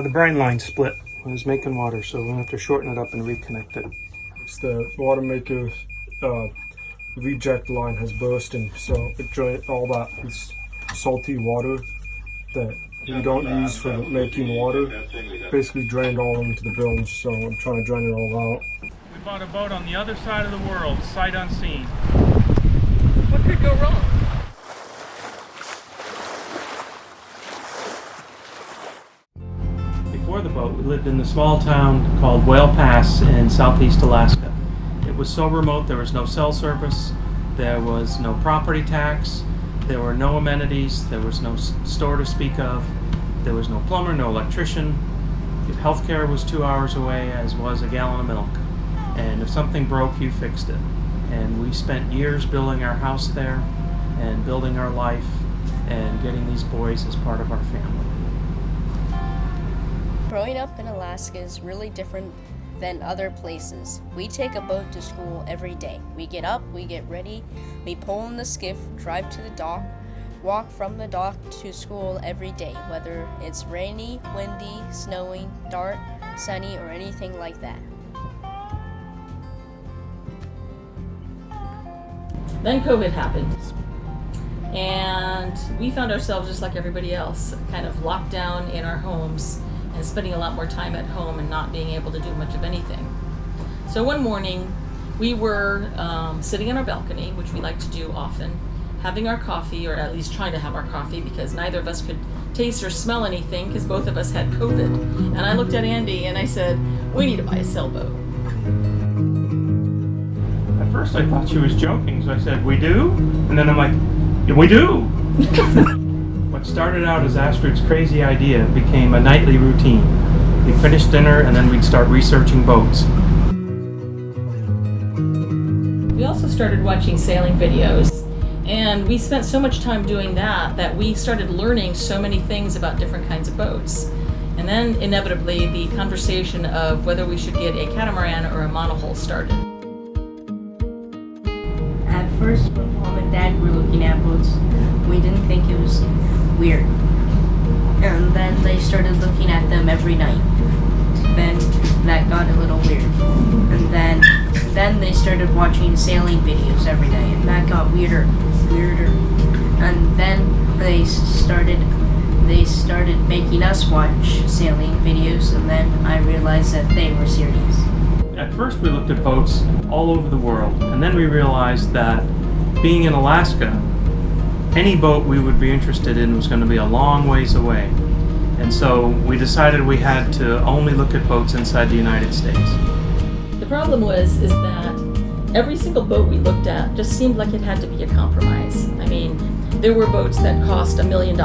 The brine line split. It was making water, so we'll have to shorten it up and reconnect it. It's the water maker reject line has burst, and so it drained all that salty water that we don't use for making water. Basically drained all into the bilge, so I'm trying to drain it all out. We bought a boat on the other side of the world, sight unseen. What could go wrong? Before the boat, we lived in the small town called Whale Pass in southeast Alaska. It was so remote there was no cell service, there was no property tax, there were no amenities, there was no store to speak of, there was no plumber, no electrician. Healthcare was 2 hours away, as was a gallon of milk. And if something broke, you fixed it. And we spent years building our house there and building our life and getting these boys as part of our family. Growing up in Alaska is really different than other places. We take a boat to school every day. We get up, we get ready, we pull in the skiff, drive to the dock, walk from the dock to school every day, whether it's rainy, windy, snowing, dark, sunny, or anything like that. Then COVID happened, and we found ourselves just like everybody else, kind of locked down in our homes and spending a lot more time at home and not being able to do much of anything. So one morning, we were sitting on our balcony, which we like to do often, having our coffee, or at least trying to have our coffee, because neither of us could taste or smell anything because both of us had COVID. And I looked at Andy and I said, we need to buy a sailboat. At first I thought she was joking, so I said, we do? And then I'm like, yeah, we do! What started out as Astrid's crazy idea became a nightly routine. We'd finish dinner and then we'd start researching boats. We also started watching sailing videos, and we spent so much time doing that we started learning so many things about different kinds of boats. And then inevitably the conversation of whether we should get a catamaran or a monohull started. At first, when Mom and Dad were looking at boats, we didn't think it was weird. And then they started looking at them every night. Then that got a little weird. And then they started watching sailing videos every day, and that got weirder. And then they started making us watch sailing videos, and then I realized that they were serious. At first we looked at boats all over the world, and then we realized that being in Alaska, any boat we would be interested in was going to be a long ways away. And so we decided we had to only look at boats inside the United States. The problem is that every single boat we looked at just seemed like it had to be a compromise. I mean, there were boats that cost $1 million.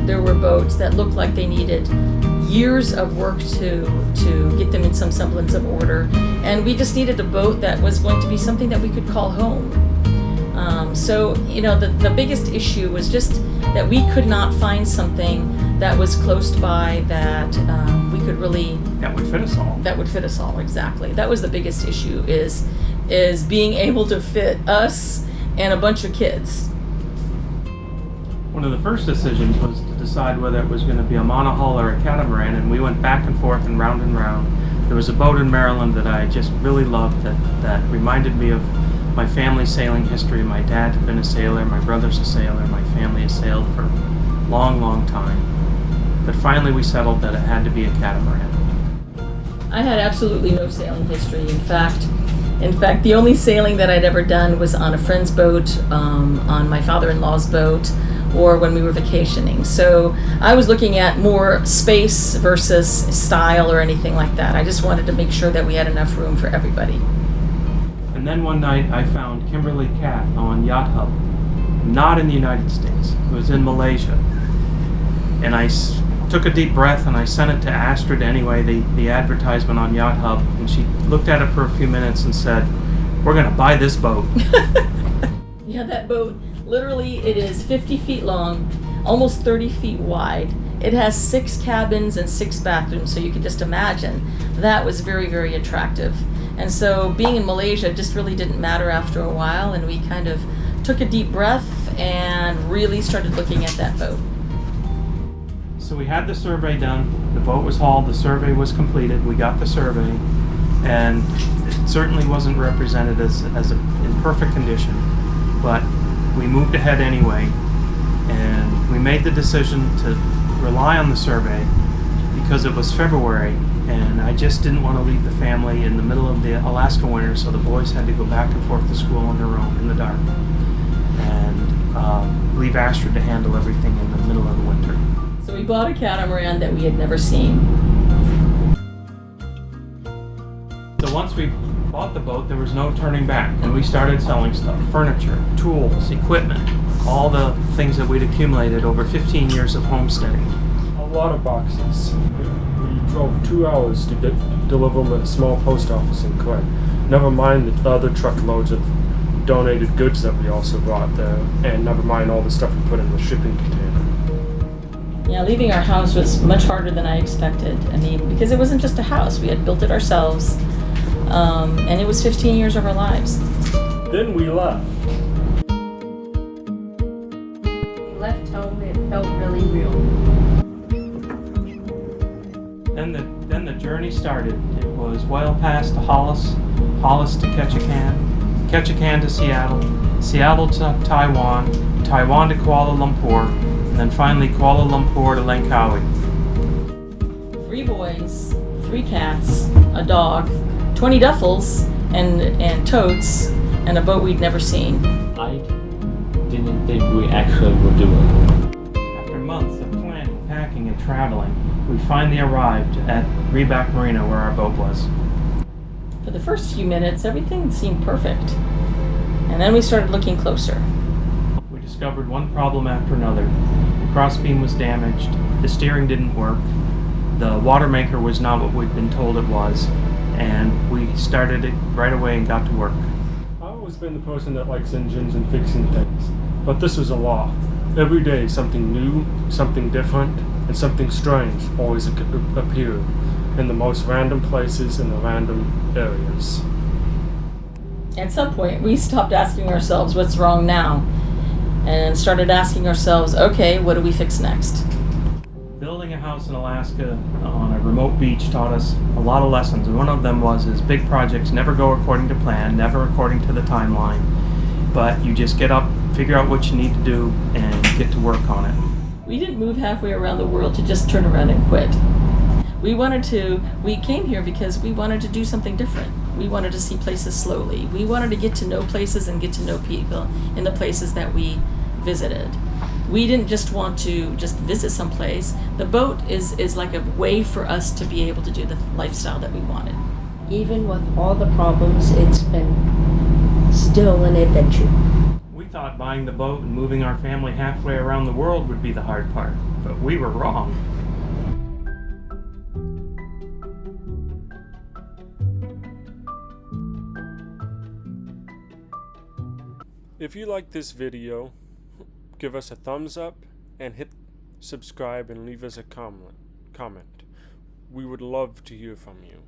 There were boats that looked like they needed years of work to get them in some semblance of order. And we just needed a boat that was going to be something that we could call home. So, the biggest issue was just that we could not find something that was close by that we could really... That would fit us all. That would fit us all, exactly. That was the biggest issue, is being able to fit us and a bunch of kids. One of the first decisions was to decide whether it was going to be a monohull or a catamaran, and we went back and forth and round and round. There was a boat in Maryland that I just really loved that reminded me of my family sailing history. My dad had been a sailor, my brother's a sailor, my family has sailed for a long, long time. But finally we settled that it had to be a catamaran. I had absolutely no sailing history. In fact, the only sailing that I'd ever done was on a friend's boat, on my father-in-law's boat, or when we were vacationing. So I was looking at more space versus style or anything like that. I just wanted to make sure that we had enough room for everybody. And then one night I found Kimberley Cat on Yacht Hub, not in the United States. It was in Malaysia. And I took a deep breath and I sent it to Astrid anyway, the advertisement on Yacht Hub, and she looked at it for a few minutes and said, "We're going to buy this boat." Yeah, that boat, literally, it is 50 feet long, almost 30 feet wide. It has 6 cabins and 6 bathrooms, so you can just imagine that was very, very attractive. And so being in Malaysia just really didn't matter after a while, and we kind of took a deep breath and really started looking at that boat. So we had the survey done, the boat was hauled, the survey was completed, we got the survey, and it certainly wasn't represented as in perfect condition, but we moved ahead anyway, and we made the decision to rely on the survey because it was February, and I just didn't want to leave the family in the middle of the Alaska winter, so the boys had to go back and forth to school on their own in the dark, and leave Astrid to handle everything in the middle of the winter. So we bought a catamaran that we had never seen. So once we bought the boat, there was no turning back, and we started selling stuff, furniture, tools, equipment, all the things that we'd accumulated over 15 years of homesteading. A lot of boxes. We drove 2 hours to deliver them at a small post office in Clay. Never mind the other truckloads of donated goods that we also brought there, and never mind all the stuff we put in the shipping container. Yeah, leaving our house was much harder than I expected. I mean, because it wasn't just a house, we had built it ourselves, and it was 15 years of our lives. Then we left. We left home, it felt really real. Then the journey started. It was Whale Pass to Hollis, Hollis to Ketchikan to Seattle, Seattle to Taiwan, Taiwan to Kuala Lumpur, and then finally Kuala Lumpur to Langkawi. 3 boys, 3 cats, a dog, 20 duffels, and totes, and a boat we'd never seen. I didn't think we actually would do it. After months of planning, packing, and traveling, we finally arrived at Reback Marina where our boat was. For the first few minutes, everything seemed perfect. And then we started looking closer. We discovered one problem after another. The crossbeam was damaged, the steering didn't work, the water maker was not what we'd been told it was, and we started it right away and got to work. I've always been the person that likes engines and fixing things, but this was a law. Every day something new, something different, and something strange always appeared in the most random places in the random areas. At some point, we stopped asking ourselves what's wrong now, and started asking ourselves, okay, what do we fix next? Building a house in Alaska on a remote beach taught us a lot of lessons, and one of them was big projects never go according to plan, never according to the timeline, but you just get up, figure out what you need to do, and get to work on it. We didn't move halfway around the world to just turn around and quit. We came here because we wanted to do something different. We wanted to see places slowly. We wanted to get to know places and get to know people in the places that we visited. We didn't just want to just visit someplace. The boat is like a way for us to be able to do the lifestyle that we wanted. Even with all the problems, it's been still an adventure. We thought buying the boat and moving our family halfway around the world would be the hard part, but we were wrong. If you like this video, give us a thumbs up and hit subscribe and leave us a comment. We would love to hear from you.